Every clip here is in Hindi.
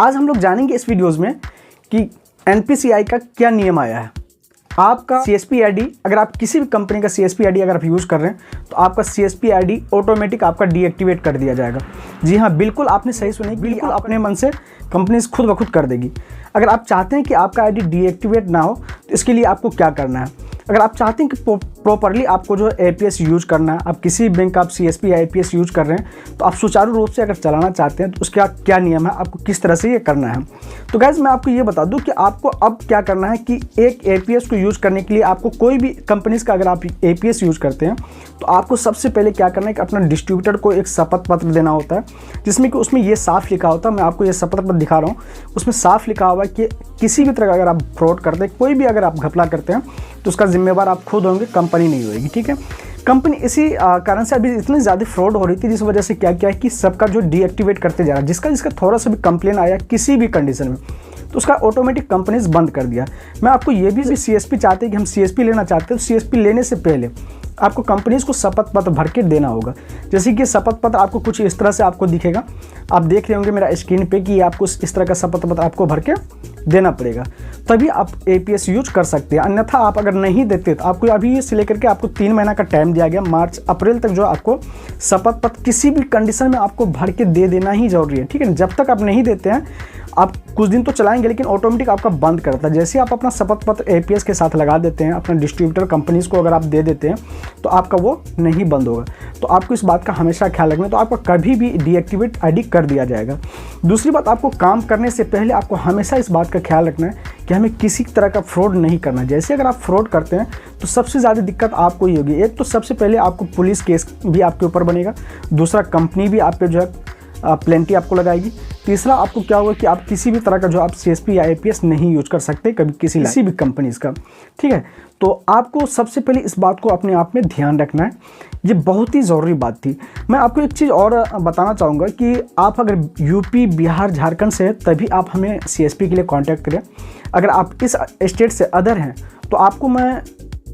आज हम लोग जानेंगे इस वीडियोस में कि एनपीसीआई का क्या नियम आया है। आपका सीएसपी आईडी, अगर आप किसी भी कंपनी का सीएसपी आईडी अगर आप यूज़ कर रहे हैं तो आपका सीएसपी आईडी ऑटोमेटिक आपका डीएक्टिवेट कर दिया जाएगा। जी हाँ, बिल्कुल आपने सही सुनी, बिल्कुल अपने मन से कंपनी खुद ब खुद कर देगी। अगर आप चाहते हैं कि आपका आईडी डीएक्टिवेट ना हो तो इसके लिए आपको क्या करना है। अगर आप चाहते हैं कि प्रॉपरली आपको जो एपीएस यूज करना है, आप किसी बैंक का आप सीएसपी आईपीएस यूज कर रहे हैं तो आप सुचारू रूप से अगर चलाना चाहते हैं तो उसका क्या नियम है, आपको किस तरह से ये करना है। तो गाइस मैं आपको ये बता दूं कि आपको अब क्या करना है कि एक एपीएस को यूज करने के लिए आपको कोई भी कंपनीज का अगर आप एपीएस यूज करते हैं तो आपको सबसे पहले क्या करना है कि अपना डिस्ट्रीब्यूटर को एक शपथ पत्र देना होता है, जिसमें कि उसमें ये साफ लिखा होता है, मैं आपको ये शपथ पत्र दिखा रहा हूँ, उसमें साफ लिखा हुआ है कि किसी भी तरह का अगर आप फ्रॉड करते हैं, कोई भी अगर आप घपला करते हैं तो उसका जिम्मेवार आप खुद होंगे, कंपनी नहीं होगी। ठीक है, कंपनी इसी कारण से अभी इतनी ज़्यादा फ्रॉड हो रही थी, जिस वजह से क्या किया है कि सबका जो डीएक्टिवेट करते जा रहा है, जिसका थोड़ा सा भी कंप्लेन आया किसी भी कंडीशन में तो उसका ऑटोमेटिक कंपनीज बंद कर दिया। मैं आपको ये भी सीएसपी चाहते हैं कि हम सीएसपी लेना चाहते हैं तो सीएसपी लेने से पहले आपको कंपनीज को शपथ पत्र भर के देना होगा। जैसे कि शपथ पत्र आपको कुछ इस तरह से आपको दिखेगा, आप देख रहे होंगे मेरा स्क्रीन पे कि आपको इस तरह का शपथ पत्र आपको भर के देना पड़ेगा, तभी आप एपीएस यूज कर सकते हैं। अन्यथा आप अगर नहीं देते तो आपको अभी से लेकर के आपको 3 महीना का टाइम दिया गया, मार्च अप्रैल तक जो आपको शपथ पत्र किसी भी कंडीशन में आपको भर के दे देना ही जरूरी है। ठीक है, जब तक आप नहीं देते हैं आप कुछ दिन तो चलाएंगे लेकिन ऑटोमेटिक आपका बंद करता है। जैसे आप अपना शपथ पत्र एपीएस के साथ लगा देते हैं, अपना डिस्ट्रीब्यूटर कंपनीज को अगर आप दे देते हैं तो आपका वो नहीं बंद होगा। तो आपको इस बात का हमेशा ख्याल रखना है, तो आपका कभी भी डीएक्टिवेट आईडी कर दिया जाएगा। दूसरी बात, आपको काम करने से पहले आपको हमेशा इस बात का ख्याल रखना है कि हमें किसी तरह का फ्रॉड नहीं करना। जैसे अगर आप फ्रॉड करते हैं तो सबसे ज़्यादा दिक्कत आपको ही होगी। एक तो सबसे पहले आपको पुलिस केस भी आपके ऊपर बनेगा, दूसरा कंपनी भी आप पे जो है प्लेंटी आपको लगाएगी, तीसरा आपको क्या होगा कि आप किसी भी तरह का जो आप सीएसपी या आईपीएस नहीं यूज कर सकते कभी किसी भी कंपनीज का। ठीक है, तो आपको सबसे पहले इस बात को अपने आप में ध्यान रखना है, ये बहुत ही ज़रूरी बात थी। मैं आपको एक चीज़ और बताना चाहूँगा कि आप अगर यूपी, बिहार, झारखंड से तभी आप हमें सीएसपी के लिए कांटेक्ट करें। अगर आप इस स्टेट से अदर हैं तो आपको मैं,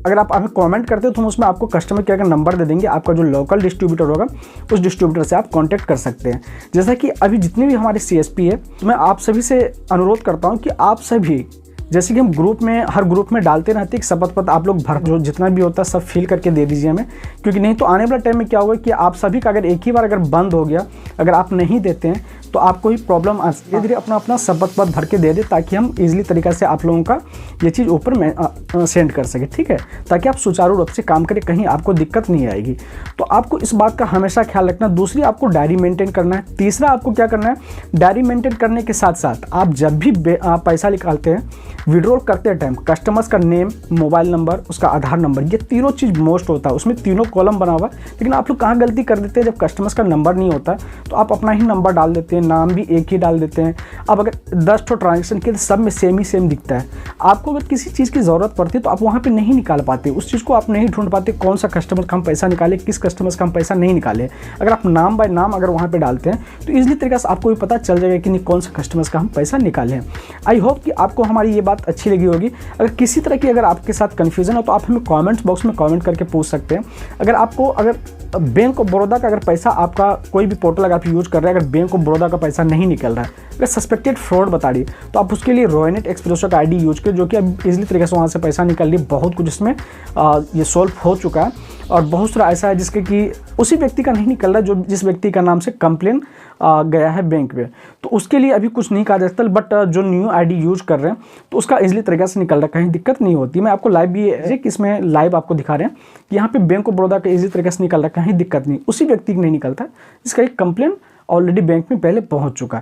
अगर आप हमें कमेंट करते हो तो हम उसमें आपको कस्टमर केयर का नंबर दे देंगे, आपका जो लोकल डिस्ट्रीब्यूटर होगा उस डिस्ट्रीब्यूटर से आप कांटेक्ट कर सकते हैं। जैसा कि अभी जितने भी हमारे सीएसपी है, मैं आप सभी से अनुरोध करता हूं कि आप सभी, जैसे कि हम ग्रुप में हर ग्रुप में डालते रहते हैं कि शपथ पत्र आप लोग भर, जो जितना भी होता है सब फिल करके दे दीजिए हमें, क्योंकि नहीं तो आने वाला टाइम में क्या होगा कि आप सभी का अगर एक ही बार अगर बंद हो गया, अगर आप नहीं देते हैं तो आपको ही प्रॉब्लम धीरे धीरे अपना शपथ पत्र भर के दे दे, ताकि हम इजीली तरीक़े से आप लोगों का ये चीज़ ऊपर में सेंड कर सके। ठीक है, ताकि आप सुचारू रूप से काम करें, कहीं आपको दिक्कत नहीं आएगी। तो आपको इस बात का हमेशा ख्याल रखना। दूसरी, आपको डायरी मेंटेन करना है। तीसरा, आपको क्या करना है, डायरी मेंटेन करने के साथ साथ आप जब भी पैसा निकालते हैं, विड्रॉल करते टाइम कस्टमर्स का नेम, मोबाइल नंबर, उसका आधार नंबर, ये तीनों चीज़ मोस्ट होता है। उसमें तीनों कॉलम बना हुआ है, लेकिन आप लोग कहाँ गलती कर देते हैं, जब कस्टमर्स का नंबर नहीं होता तो आप अपना ही नंबर डाल देते हैं, नाम भी एक ही डाल देते हैं। अब अगर 10 ट्रांजेक्शन के सब में सेम ही सेम दिखता है, आपको अगर किसी चीज़ की ज़रूरत पड़ती है तो आप वहाँ पे नहीं निकाल पाते, उस चीज़ को आप नहीं ढूंढ पाते कौन सा कस्टमर का हम पैसा निकाले, किस कस्टमर का हम पैसा नहीं निकाले। अगर आप नाम बाय नाम अगर वहाँ पे डालते हैं तो ईजिली तरीके से आपको भी पता चल जाएगा कि नहीं कौन सा कस्टमर्स का हम पैसा निकाले हैं। आई होप कि आपको हमारी ये बात अच्छी लगी होगी। अगर किसी तरह की अगर आपके साथ कन्फ्यूजन हो तो आप हमें कमेंट्स बॉक्स में कमेंट करके पूछ सकते हैं। अगर बैंक ऑफ बड़ौदा का अगर पैसा आपका कोई भी पोर्टल अगर आप यूज कर रहे हैं, अगर बैंक ऑफ बड़ौदा का पैसा नहीं निकल रहा है, अगर सस्पेक्टेड फ्रॉड बता रही तो आप उसके लिए रोयनेट एक्सप्रेसो का आईडी यूज करें, जो कि अब इजीली तरीके से वहाँ से पैसा निकल रही। बहुत कुछ इसमें ये सॉल्व हो चुका है और बहुत सारा ऐसा है जिसके कि उसी व्यक्ति का नहीं निकल रहा जो जिस व्यक्ति का नाम से कंप्लेन गया है बैंक में, तो उसके लिए अभी कुछ नहीं कहा जा सकता। बट जो न्यू आईडी यूज कर रहे हैं तो उसका इजीली तरीके से निकल रहा है, कहीं दिक्कत नहीं होती। मैं आपको लाइव भी इसमें लाइव आपको दिखा रहे हैं कि यहाँ पे बैंक ऑफ बड़ौदा का इजीली तरीके से निकल रहा है, कहीं दिक्कत नहीं, उसी व्यक्ति की नहीं निकलता जिसका एक कंप्लेन ऑलरेडी बैंक में पहले पहुँच चुका है।